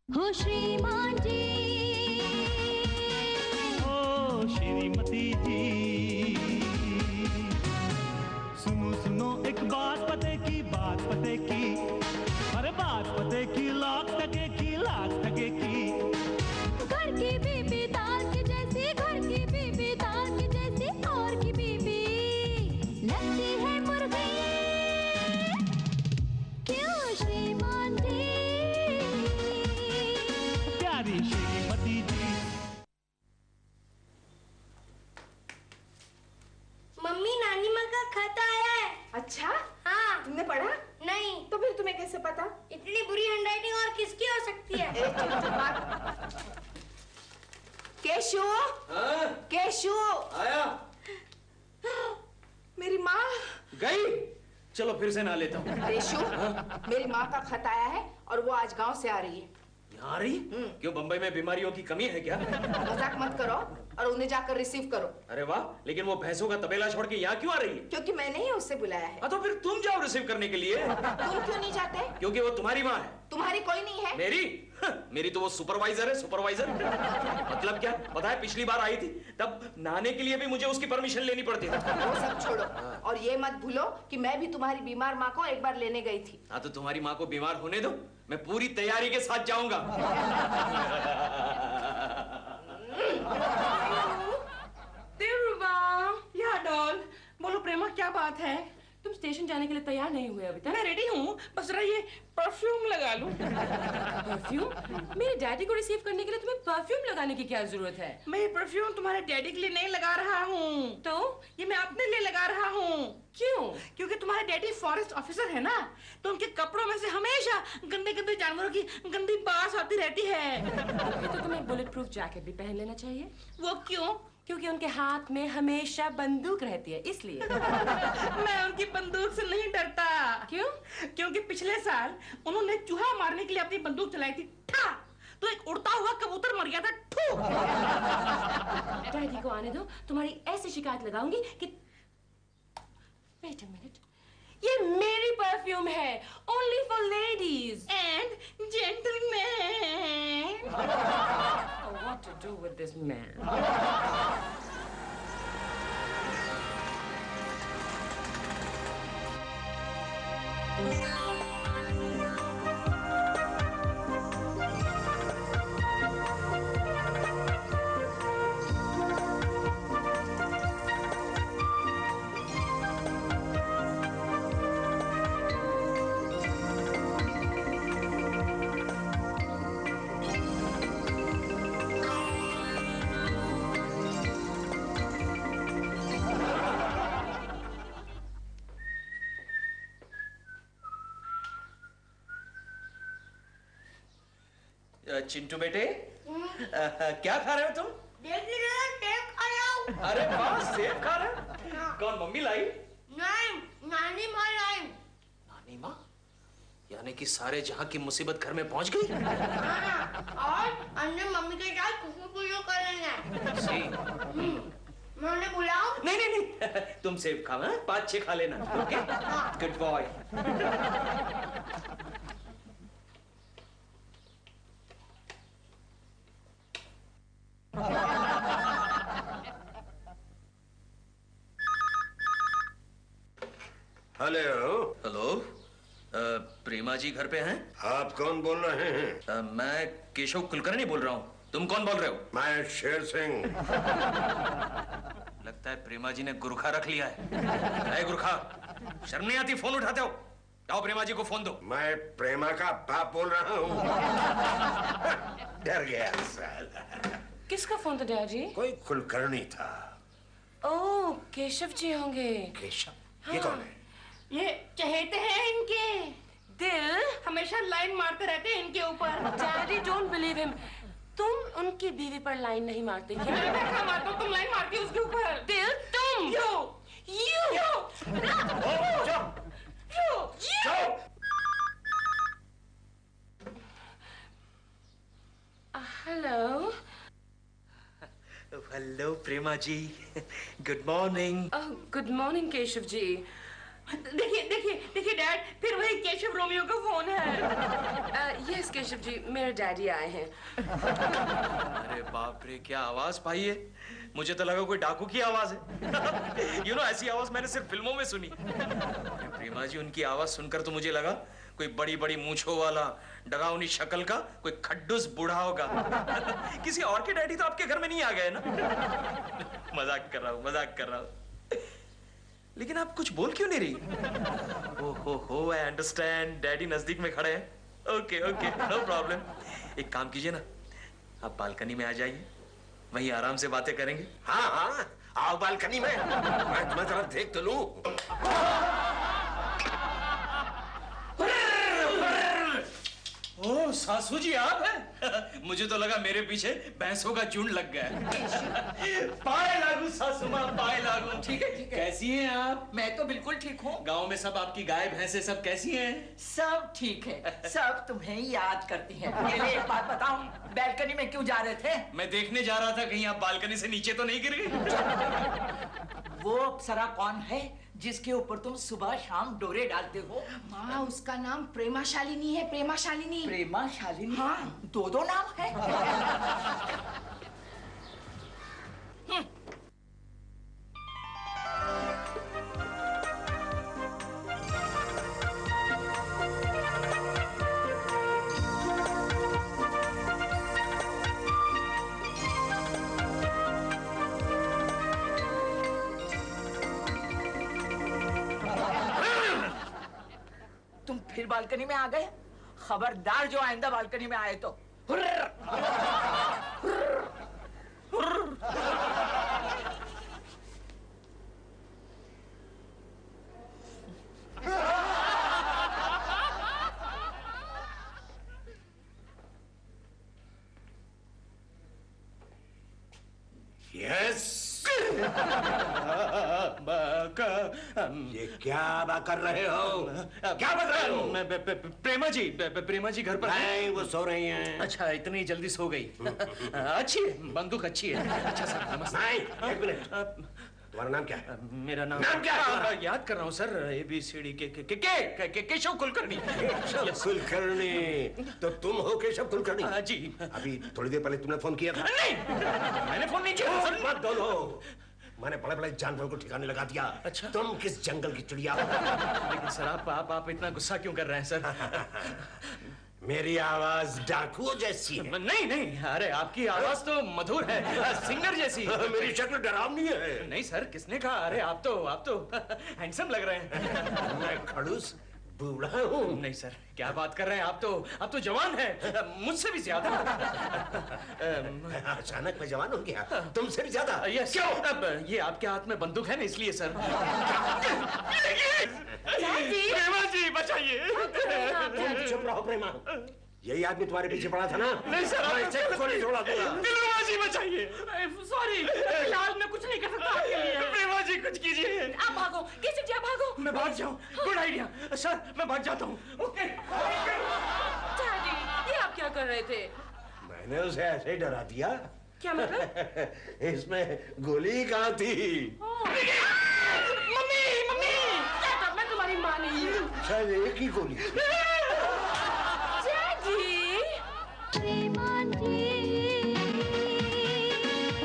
हो श्रीमान जी, ओ श्रीमती जी, सुनो सुनो एक बात पते की, बात पते की, अरे बात पते की, लाख टके की, लाख टके की। घर की बीबी दाल की जैसी, घर की बीबी दाल की जैसी, और की बीबी लगती है मुर्गी। क्यों श्रीमान जी, प्यारी श्रीमती जी। मम्मी, नानी माँ का खत आया है। अच्छा? हाँ। तुमने पढ़ा? नहीं। तो फिर तुम्हें कैसे पता? इतनी बुरी हैंडराइटिंग और किसकी हो सकती है? केशु? हाँ? केशु? आया? मेरी माँ गई? चलो फिर से ना लेता हूँ। केशु, मेरी माँ का खत आया है और वो आज गांव से आ रही है। यहाँ आ रही? क्यों, बंबई में बीमारियों की कमी है क्या? मजाक मत करो और उन्हें जाकर रिसीव करो। अरे वाह, लेकिन वो भैंसों का तबेला छोड़ के यहाँ क्यों आ रही है? क्योंकि मैंने ही उससे बुलाया है। तो फिर तुम जाओ रिसीव करने के लिए। तुम क्यों नहीं जाते? क्योंकि वो तुम्हारी माँ है। तुम्हारी कोई नहीं है। मेरी? मेरी तो वो सुपरवाइजर है, सुपरवाइजर। मतलब क्या पता है, पिछली बार आई थी तब नहाने के लिए भी मुझे उसकी परमिशन लेनी पड़ती थी। वो सब छोड़ो और ये मत भूलो कि मैं भी तुम्हारी बीमार माँ को एक बार लेने गई थी। हाँ, तो तुम्हारी माँ को बीमार होने दो, मैं पूरी तैयारी के साथ जाऊंगा। या डॉल, बोलो प्रेमा, क्या बात है? तुम स्टेशन जाने के लिए तैयार नहीं हुए अभी तक? मैं रेडी हूँ, बस जरा ये परफ्यूम लगा लूं। परफ्यूम? मेरे डैडी को रिसीव करने के लिए तुम्हें परफ्यूम लगाने की क्या जरूरत है? मैं ये परफ्यूम तुम्हारे डैडी के लिए नहीं लगा रहा हूँ। तो ये मैं अपने लिए लगा रहा हूँ। क्यों? क्योंकि तुम्हारे डैडी फॉरेस्ट ऑफिसर है ना, तो उनके कपड़ों में से हमेशा गंदे गंदे जानवरों की गंदी बास आती रहती है। तो तुम्हें बुलेट प्रूफ जैकेट भी पहन लेना चाहिए। वो क्यों? क्योंकि उनके हाथ में हमेशा बंदूक रहती है, इसलिए। मैं उनकी बंदूक से नहीं डरता। क्यों? क्योंकि पिछले साल उन्होंने चूहा मारने के लिए अपनी बंदूक चलाई थी, ठा, तो एक उड़ता हुआ कबूतर मर गया था, ठू। डैडी को आने दो, तुम्हारी ऐसी शिकायत लगाऊंगी कि। वेट अ मिनट, ये मेरी परफ्यूम है, only for ladies and gentleman. What to do with this man? Chintu बेटे, क्या खा रहे हो तुम? सेब खा रहा हूँ। अरे वाह, सेब खा रहे हो? कौन, मम्मी लाई? नहीं, नानी माँ लाई। नानी माँ? यानी कि सारे जहाँ की मुसीबत घर में पहुँच गई? और हमने मम्मी के साथ खुशबू पूजो करेंगे। मैं उन्हें बुलाऊं? नहीं नहीं नहीं, तुम सेब खाओ, 5-6 खा लेना। Okay, good boy. Hello. Hello, Prema ji घर पे हैं? आप कौन बोल रहे हैं? मैं केशव कुलकर्णी बोल रहा हूँ। तुम कौन बोल रहे हो? मैं शेर सिंह। लगता है प्रेमा जी ने गुरखा रख लिया है। गुरखा, शर्म नहीं आती फोन उठाते हो? जाओ प्रेमा जी को फोन दो। मैं प्रेमा का बाप बोल रहा हूँ। डर गया साला। किसका फोन था डैडी? कोई कुलकर्णी था। ओह, केशव जी होंगे। केशव? हाँ। ये कौन है? ये चहेते हैं इनके। दिल हमेशा लाइन मारते रहते हैं इनके ऊपर। Daddy don't believe him. तुम उनकी बीवी पर लाइन नहीं मारते क्या? मैं मारता हूँ, तुम लाइन मारती हो उसके ऊपर। दिल, तुम। Hello. Hello Prema ji, good morning. Good morning Keshav ji. देखिए देखिए देखिए डैड, फिर वही केशव रोमियो का फोन है। यस केशव जी, मेरे डैडी आए हैं। अरे बाप रे, क्या आवाज पाई है। मुझे तो लगा कोई डाकू की आवाज है। ऐसी आवाज मैंने सिर्फ फिल्मों में सुनी। प्रेमा जी, उनकी आवाज सुनकर तो मुझे लगा कोई बड़ी बड़ी मूंछों वाला डरावनी शक्ल का कोई खड्डूस बूढ़ा होगा। किसी और के डैडी तो आपके घर में नहीं आ गए ना? मजाक कर रहा हूँ। लेकिन आप कुछ बोल क्यों नहीं रही? ओहो, आई अंडरस्टैंड, डैडी नजदीक में खड़े हैं। Okay, no problem. एक काम कीजिए ना, आप बालकनी में आ जाइए, वहीं आराम से बातें करेंगे। हाँ, आओ बालकनी में, मैं तुम्हें जरा देख तो लूं। ओह सासू जी, आप हैं? मुझे तो लगा मेरे पीछे भैंसों का झुंड लग गया। पाए लागू सासू माँ, पाए लागू। ठीक है। कैसी हैं आप? मैं तो बिल्कुल ठीक हूँ। गांव में सब आपकी गाय भैंसे सब कैसी हैं? सब ठीक है, सब तुम्हें याद करती हैं। पहले एक बात बताओ, बैल्कनी में क्यों जा रहे थे? मैं देखने जा रहा था कहीं आप बालकनी से नीचे तो नहीं गिर गई। वो अप्सरा कौन है जिसके ऊपर तुम सुबह शाम डोरे डालते हो? माँ, उसका नाम प्रेमाशालिनी है, प्रेमाशालिनी। प्रेमाशालिनी? हाँ। दो नाम है। तुम फिर बालकनी में आ गए? खबरदार जो आइंदा बालकनी में आए तो। यस। ये क्या बात कर रहे हो? क्या बक रहे हो? प्रेमा जी घर पर नहीं, वो सो रही हैं। अच्छा, इतनी जल्दी सो गई। अच्छी है, बंदूक अच्छी है। अच्छा सर, नमस्ते। नहीं, एक मिनट। तुम्हारा नाम क्या है? मेरा नाम क्या है? याद कर रहा हूँ सर, ABCD के केशव कुलकर्णी। केशव कुलकर्णी? तो तुम हो केशव कुलकर्णी? जी। अभी थोड़ी देर पहले तुमने फोन किया था। नहीं, मैंने फोन नहीं किया सर। मत बोलो, मैंने बड़े बड़े जानवरों को ठिकाने लगा दिया। अच्छा। तुम किस जंगल की चिड़िया हो? लेकिन सर आप इतना गुस्सा क्यों कर रहे हैं सर? मेरी आवाज डाकू जैसी है। नहीं, अरे आपकी आवाज तो मधुर है, सिंगर जैसी। मेरी शक्ल डरावनी है। नहीं सर, किसने कहा? अरे आप तो हैंडसम लग रहे हैं। मैं खड़ूस बूढ़ा हूँ? नहीं सर, क्या बात कर रहे हैं? आप तो जवान हैं, मुझसे भी ज्यादा। अचानक मैं जवान हो गया, तुमसे भी ज्यादा। यस। क्यों? अब ये आपके हाथ में बंदूक है ना, इसलिए सर। प्रेमा जी बचाइए। चुप रहो प्रेमा, यही आदमी तुम्हारे पीछे पड़ा था ना? नहीं सर, मैं इसे खुद को नहीं छोड़ा दूंगा। प्रेमा जी बचाइए। सॉरी, फिलहाल मैं कुछ नहीं कर सकता आपके लिए। प्रेमा जी कुछ कीजिए। आप भागो, केशव जी आप भागो। मैं भाग जाऊं? गुड आइडिया सर, मैं भाग जाता हूँ। ओके। डैडी, ये आप क्या कर रहे थे? मैंने उसे ऐसे ही डरा दिया। क्या मतलब? इसमें गोली कहाँ थी? मम्मी, मैं तुम्हारी माँ नहीं हूँ। शायद एक ही गोली।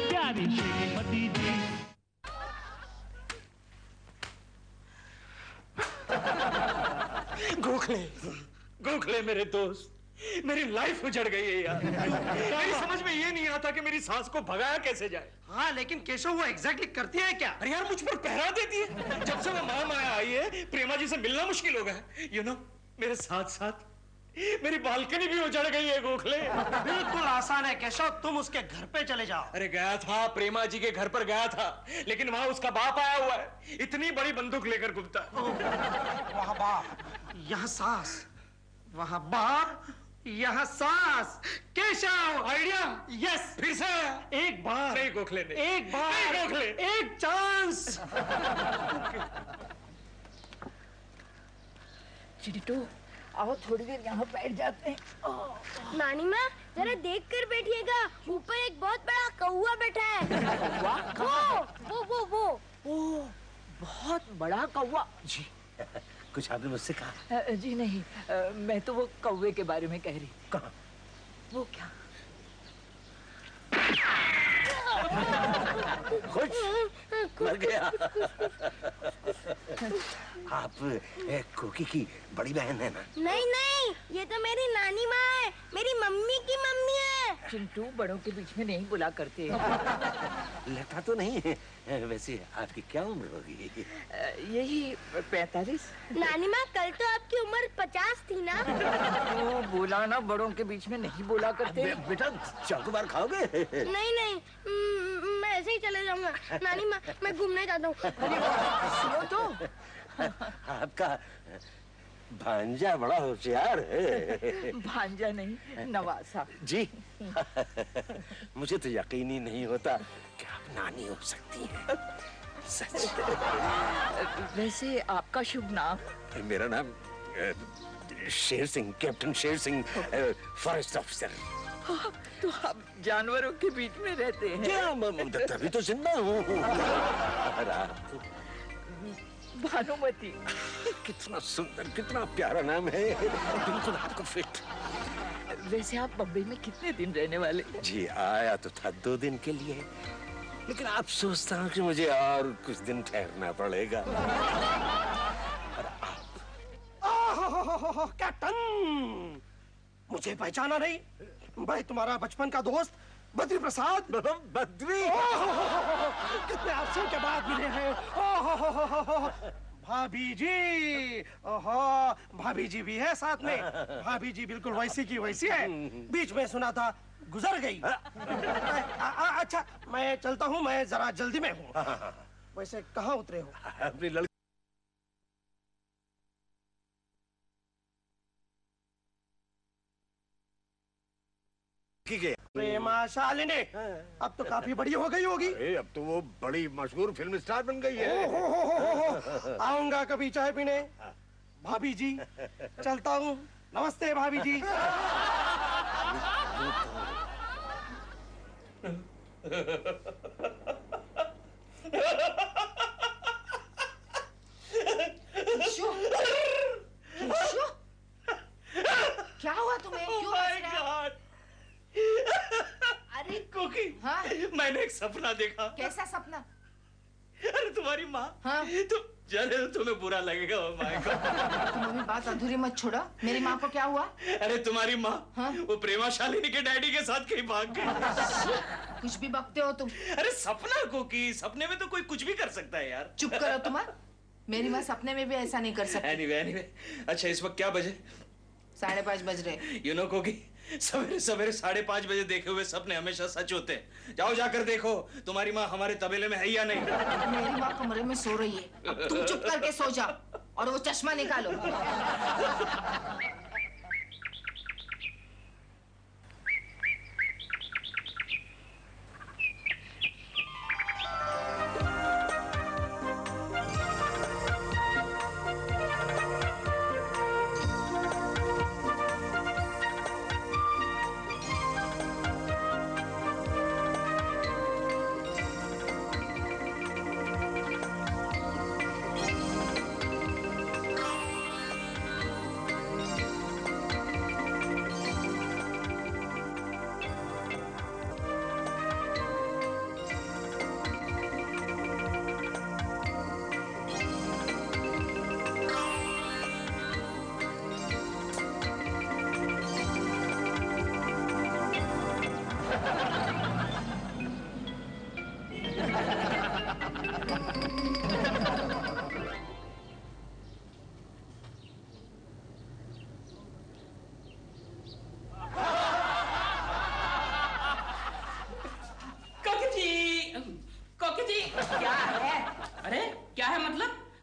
प्यारी श्रीमती जी। गोखले मेरे दोस्त, मेरी लाइफ उजड़ गई है यार। मेरी समझ में ये नहीं आता कि मेरी सास को भगाया कैसे जाए। हाँ, लेकिन केशव वो एग्जैक्टली करती है क्या? अरे यार, मुझ पर पहरा देती है। जब से वो माया आई है, प्रेमा जी से मिलना मुश्किल हो गया। मेरे साथ साथ मेरी बालकनी भी उजड़ गई है गोखले। बिल्कुल आसान है केशव, तुम उसके घर पे चले जाओ। अरे गया था, प्रेमा जी के घर पर गया था, लेकिन वहां उसका बाप आया हुआ है, इतनी बड़ी बंदूक लेकर घूमता। वहाँ बाप, यहाँ सास, वहाँ बाप, यहाँ सास। केशव, आइडिया। यस, फिर से एक बार नहीं गोखले, एक बार नहीं गोखले, एक चांस। चिंटू, आओ थोड़ी देर यहाँ बैठ जाते हैं। नानी माँ, जरा देख कर बैठिएगा, ऊपर एक बहुत बड़ा कौवा बैठा है। वो। ओह, बहुत बड़ा कौवा। जी, कुछ आपने मुझसे कहा? जी नहीं, मैं तो वो कौवे के बारे में कह रही। कहाँ? वो क्या? खुश? मर गया। आप कोकी की बड़ी बहन है ना? नहीं नहीं, ये तो मेरी नानी माँ है, मेरी मम्मी की मम्मी है। चिंटू, बड़ों के बीच में नहीं बुला करते। लगता तो नहीं है। वैसे आपकी क्या उम्र होगी? यही 45। नानी माँ, कल तो आपकी उम्र 50 थी ना? वो बोला ना, बड़ों के बीच में नहीं बोला करते। बेटा चॉकोबार खाओगे? नहीं नहीं, मैं ऐसे ही चले जाऊंगा। नानी माँ, मैं घूमने जाता हूँ। सुनो तो, आपका भांजा बड़ा होशियार है। भांजा नहीं, नवासा। जी। मुझे तो यकीन ही नहीं होता कि आप नानी हो सकती हैं। सच। वैसे आपका शुभ नाम? मेरा नाम Sher Singh, captain Sher Singh, forest officer. तो आप जानवरों के बीच में रहते हैं? क्या? तभी तो जिंदा हूँ। और आप? भानुमति। कितना सुंदर, कितना प्यारा नाम है, बिल्कुल आपको फिट। वैसे आप बम्बई में कितने दिन रहने वाले? जी आया तो था 2 दिन के लिए, लेकिन आप सोचता हूँ कि मुझे और कुछ दिन ठहरना पड़ेगा। और आप? कैप्टन, मुझे पहचाना नहीं? मैं तुम्हारा बचपन का दोस्त बद्री प्रसाद। बद्री? कितने अरसे के बाद मिले हैं। भाभी जी, ओहो, भाभी जी भी है साथ में। भाभी जी बिल्कुल वैसी की वैसी है। बीच में सुना था गुजर गई। अच्छा, मैं चलता हूँ, मैं जरा जल्दी में हूँ। वैसे कहाँ उतरे हो? अपनी लड़की के। प्रेमा शालिनी अब तो काफी बड़ी हो गई होगी। अब तो वो बड़ी मशहूर फिल्म स्टार बन गई है। आऊंगा कभी चाय पीने। भाभी जी, चलता हूँ। नमस्ते भाभी जी। क्या हुआ तुम्हें? क्यों हंस रहे हो? अरे कोकी, हाँ? मैंने एक सपना देखा। कैसा सपना? अरे तुम्हारी माँ। हाँ? तुम जाने तो तुम्हें बुरा लगेगा माँ को। तुम अभी बात अधूरी मत छोड़ो। मेरी माँ को क्या हुआ? अरे तुम्हारी माँ, हाँ? वो प्रेमा शालिनी के डैडी के साथ कहीं भाग गई। कुछ भी बकते हो तुम। अरे सपना कोकी, सपने में तो कोई कुछ भी कर सकता है यार। चुप करो तुम। मेरी माँ सपने में भी ऐसा नहीं कर सकती। एनीवे, अच्छा इस वक्त क्या बजे? 5:30 बज रहे। यू नो कोकी, सवेरे सवेरे 5:30 बजे देखे हुए सपने हमेशा सच होते हैं। जाओ जाकर देखो तुम्हारी माँ हमारे तबेले में है या नहीं। मेरी माँ कमरे में सो रही है। अब तुम चुप करके सो जाओ और वो चश्मा निकालो।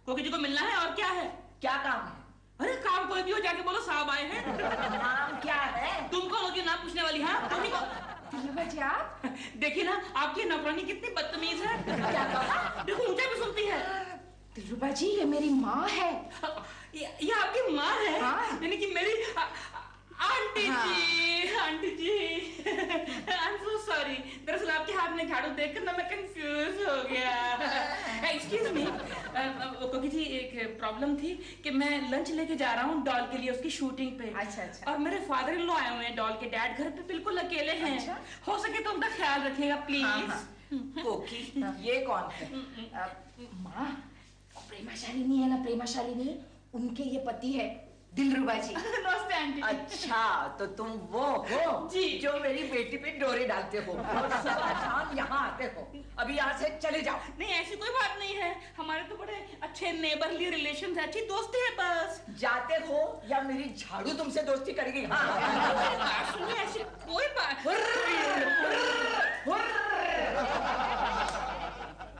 कोकी जी को मिलना है और क्या है? क्या काम है? अरे काम कोई भी हो, जाके बोलो साहब आए हैं। नाम क्या है? तुम कौन होगी नाम पूछने वाली? हाँ तुम ही को। दिलरुबा जी आप? देखिए ना आपकी नौकरानी कितनी बदतमीज है। क्या कहा? देखो ऊंचा भी सुनती है। दिलरुबा जी ये मेरी माँ है। ये आपकी माँ है? हाँ। यानी कि मेरी आंटी हाँ। जी, aunty ji. I'm so sorry. दरअसल आपके हाथ में झाड़ू देखकर ना मैं कंफ्यूज हो गया। Excuse me, कोकी जी एक प्रॉब्लम थी कि मैं लंच लेके जा रहा हूँ डॉल के लिए उसकी शूटिंग पे। अच्छा अच्छा। और मेरे फादर इन लॉ आए हुए हैं, डॉल के डैड घर पे बिल्कुल अकेले हैं। अच्छा? हो सके तो उनका ख्याल रखिएगा प्लीज। हाँ। कोकी ये कौन है? माँ, प्रेमा शालिनी है ना, प्रेमा शालिनी, उनके ये पति है दिलरुबा जी। नमस्ते आंटी। अच्छा तो तुम वो हो जी जो मेरी बेटी पे डोरे डालते हो और सुबह शाम यहाँ आते हो। अभी यहाँ से चले जाओ। नहीं ऐसी कोई बात नहीं है, हमारे तो बड़े अच्छे नेबरली रिलेशन है, अच्छी दोस्ती है बस। जाते हो या मेरी झाड़ू तुमसे दोस्ती करेगी? हाँ सुनिए ऐसी कोई बात।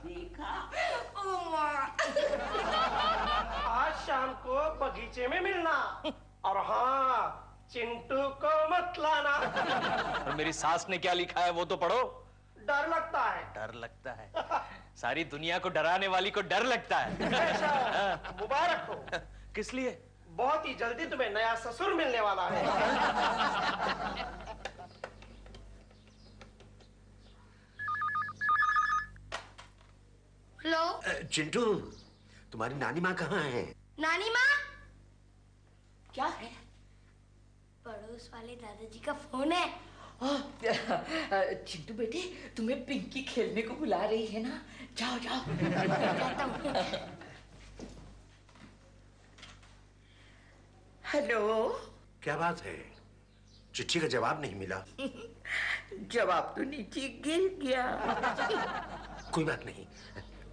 देखा? आज शाम को बगीचे में मिलना, और हाँ चिंटू को मत लाना। और मेरी सास ने क्या लिखा है वो तो पढ़ो। डर लगता है। डर लगता है? सारी दुनिया को डराने वाली को डर लगता है। मुबारक हो। किस लिए? बहुत ही जल्दी तुम्हें नया ससुर मिलने वाला है। हेलो चिंटू, तुम्हारी नानी माँ कहाँ है? नानी माँ, क्या है? पड़ोस वाले दादाजी का फोन है। चिंटू बेटे तुम्हें पिंकी खेलने को बुला रही है ना, जाओ जाओ। हेलो। क्या बात है? चिट्ठी का जवाब नहीं मिला? जवाब तो नीचे गिर गया। कोई बात नहीं,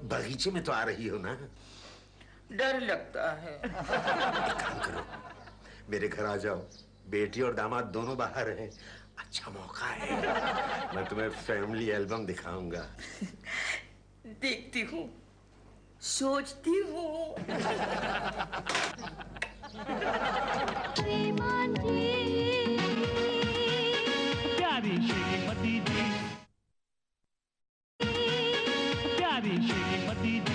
बगीचे में तो आ रही हो ना? डर लगता है। एक काम करो, मेरे घर आ जाओ, बेटी और दामाद दोनों बाहर हैं, अच्छा मौका है, मैं तुम्हें फैमिली एल्बम दिखाऊंगा। देखती हूँ, सोचती हूँ। प्यारी श्रीमती जी, प्यारी श्रीमती जी।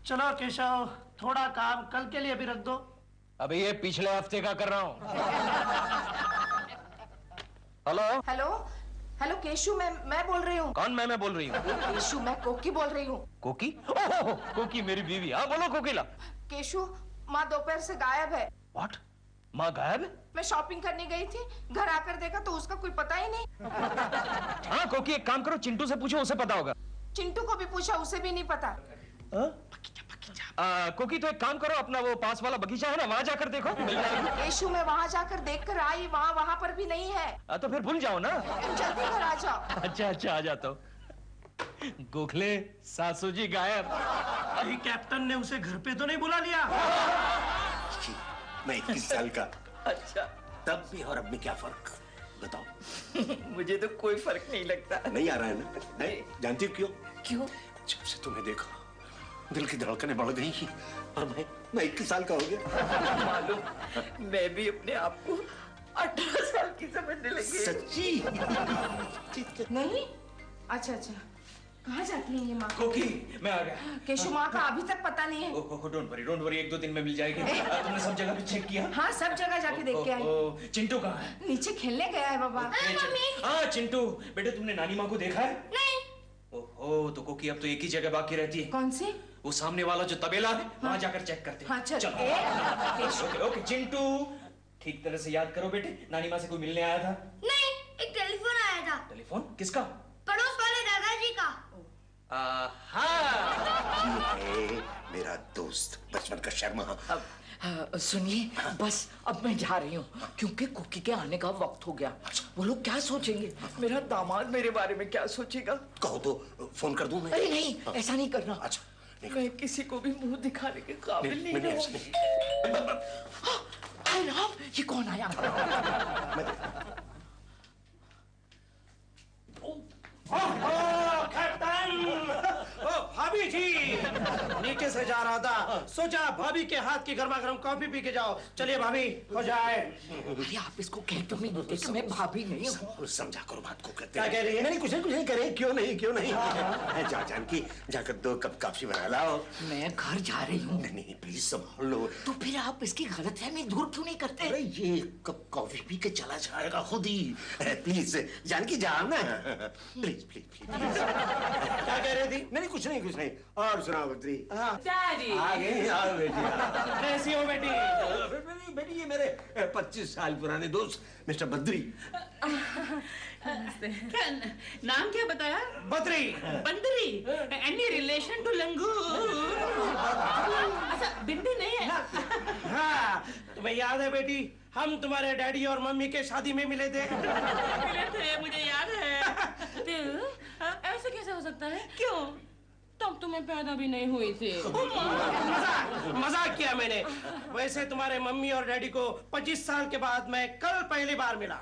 चलो केशव, थोड़ा काम कल के लिए भी रख दो। अभी ये पिछले हफ्ते का कर रहा हूँ। हेलो हेलो हेलो केशु, मैं बोल रही हूँ। कौन? मैं बोल रही हूँ। केशु, मैं कोकी बोल रही हूँ। कोकी? ओह, कोकी मेरी बीवी। हाँ बोलो कोकीला। केशु, माँ दोपहर से गायब है। व्हाट? माँ गायब है? मैं शॉपिंग करने गई थी, घर आकर देखा तो उसका कोई पता ही नहीं। हाँ कोकी, एक काम करो, चिंटू से पूछो, उसे पता होगा। चिंटू को भी पूछा, उसे भी नहीं पता। कोकी तो एक काम करो, अपना वो पास वाला बगीचा है ना, वहाँ जाकर देखो, मिल जाएगी। केशु, मैं वहाँ जाकर देख कर आई, वहाँ पर भी नहीं है। तो फिर भूल जाओ ना। तुम जल्दी घर आ जाओ। अच्छा आ जाता हूँ। गोखले, सासू जी गायब। अभी कैप्टन ने उसे घर पे तो नहीं बुला लिया? मैं 21 साल का। अच्छा, तब भी और अब में क्या फर्क बताओ? मुझे तो कोई फर्क नहीं लगता। नहीं आ रहा है ना? नहीं जानती हो क्यों? क्यों? जब से तुम्हें देखा दिल की धड़कनें बढ़ गई और मैं 21 साल का हो गया। मालूम, मैं भी अपने आप को 18 साल की समझने लगी। सच्ची? नहीं? अच्छा, कहाँ जाती है ये माँ? कोकी, मैं आ गया। केशु, माँ का अभी तक पता नहीं है। डोंट वरी, 1-2 दिन में मिल जाएगी। तुमने सब जगह पे चेक किया? हाँ, सब जगह जाके देख के आई। चिंटू कहाँ है? नीचे खेलने गया है बाबा। हाँ चिंटू, बेटे तुमने नानी माँ को देखा है? नहीं। ओहो, तो कोकी अब तो एक ही जगह बाकी रहती है। कौन सी? वो सामने वाला जो तबेला है, वहाँ जाकर चेक करते हैं। हाँ चल। ओके चिंटू, ठीक तरह से याद करो बेटे, नानी माँ से कोई मिलने आया था? नहीं, एक टेलीफोन आया था। टेलीफोन? किसका? पड़ोस वाले दादाजी का। हाँ, ये है मेरा दोस्त बचपन का शर्मा। अब सुनिए, बस अब मैं जा रही हूँ क्योंकि कुकी के आने का वक्त हो गया। वो लोग क्या सोचेंगे? मेरा दामाद मेरे बारे में क्या सोचेगा? कहो तो फोन कर दूं मैं? अरे नहीं, ऐसा नहीं करना। अच्छा, मैं किसी को भी मुंह दिखाने के काबिल नहीं नहीं, रहूंगी। अरे राम, ये कौन आया? कैप्टन! भाभी जी, नीचे चुपके से जा रहा था, सोचा भाभी के हाथ की गर्मा गर्म कॉफी पी के जाओ। चलिए भाभी, हो जाए। अरे आप इसको कह क्यों नहीं देते कि मैं भाभी नहीं हूँ? समझा करो बात को। कहते क्या कह रही है? नहीं, कुछ नहीं करे। क्यों नहीं, क्यों नहीं? जा जानकी, जाकर 2 कप कॉफी बना लाओ। मैं घर जा रही हूँ। नहीं, प्लीज संभाल लो। तो फिर आप इसकी गलतफहमी दूर क्यों नहीं करते? अरे ये कप कॉफी पी के चला जाएगा खुद ही। प्लीज जानकी जाओ ना, प्लीज प्लीज प्लीज। क्या कह रही थी? नहीं, कुछ नहीं, कुछ नहीं। और सुनाओ बद्री। डैडी आ गई, आओ बेटी। कैसी हो बेटी? बेटी ये मेरे 25 साल पुराने दोस्त मिस्टर बद्री। क्या नाम क्या बताया? बद्री। बंदरी? एनी रिलेशन टू लंगूर? अच्छा बिंदी नहीं है? हाँ, तुम्हें याद है बेटी, हम तुम्हारे डैडी और मम्मी के शादी में मिले थे। मिले थे, मुझे याद है। दिल, ऐसे कैसे हो सकता है? क्यों? तब तुम्हें पैदा भी नहीं हुई थी। मजाक किया मैंने। वैसे तुम्हारे मम्मी और डैडी को 25 साल के बाद मैं कल पहली बार मिला।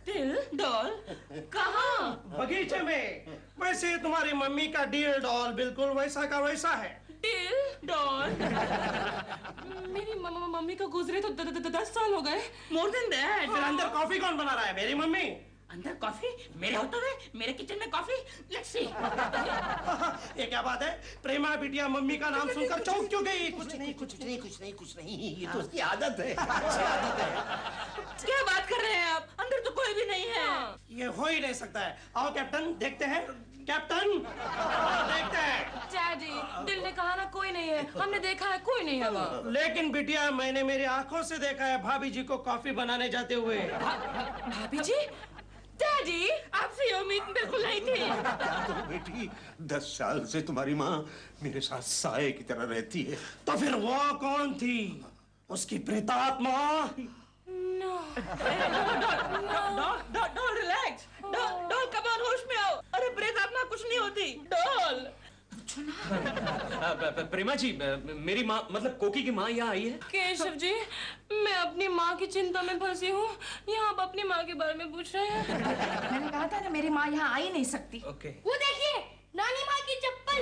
दिल डॉल कहाँ? बगीचे में। वैसे तुम्हारी मम्मी का डील डॉल बिल्कुल वैसा का वैसा है। दिल डॉल? मेरी मम्मी को गुजरे तो 10 साल हो गए। More than that. फिर अंदर कॉफी कौन बना रहा है? मेरी मम्मी। अंदर कॉफी? मेरे होटल में, मेरे किचन में कॉफी? Let's see. ये क्या बात है? प्रेमा बिटिया मम्मी का नाम सुनकर चौंक क्यों गई? कुछ नहीं, कुछ नहीं, कुछ नहीं, कुछ नहीं। ये तो उसकी आदत है, अच्छी आदत है। क्या बात कर रहे हैं आप? अंदर तो कोई भी नहीं है। ये हो ही नहीं सकता है। आओ कैप्टन, देखते हैं। कैप्टन, देखते हैं। डैडी, दिल ने कहा ना कोई नहीं है। हमने देखा है कोई नहीं है वहाँ। लेकिन बिटिया मैंने मेरी आंखों से देखा है भाभी जी को कॉफी बनाने जाते हुए। भाभी जी? डैडी, आपसे ये उम्मीद बिल्कुल नहीं थी। क्या करूं बेटी, 10 साल से तुम्हारी माँ मेरे साथ साए की तरह रहती है। तो फिर वो कौन थी? उसकी प्रेतात्मा? No. Doll relax. Doll come on, होश में आओ। अरे प्रेतात्मा कुछ नहीं होती। डॉल प्रेमा जी, मेरी माँ मतलब कोकी की माँ यहाँ आई है। केशव जी, मैं अपनी माँ की चिंता में फंसी हूँ। यहाँ आप अपनी माँ के बारे में पूछ रहे हैं। मैंने कहा था ना मेरी माँ यहाँ आ ही नहीं सकती। ओके। वो देखिए, नानी माँ की चप्पल।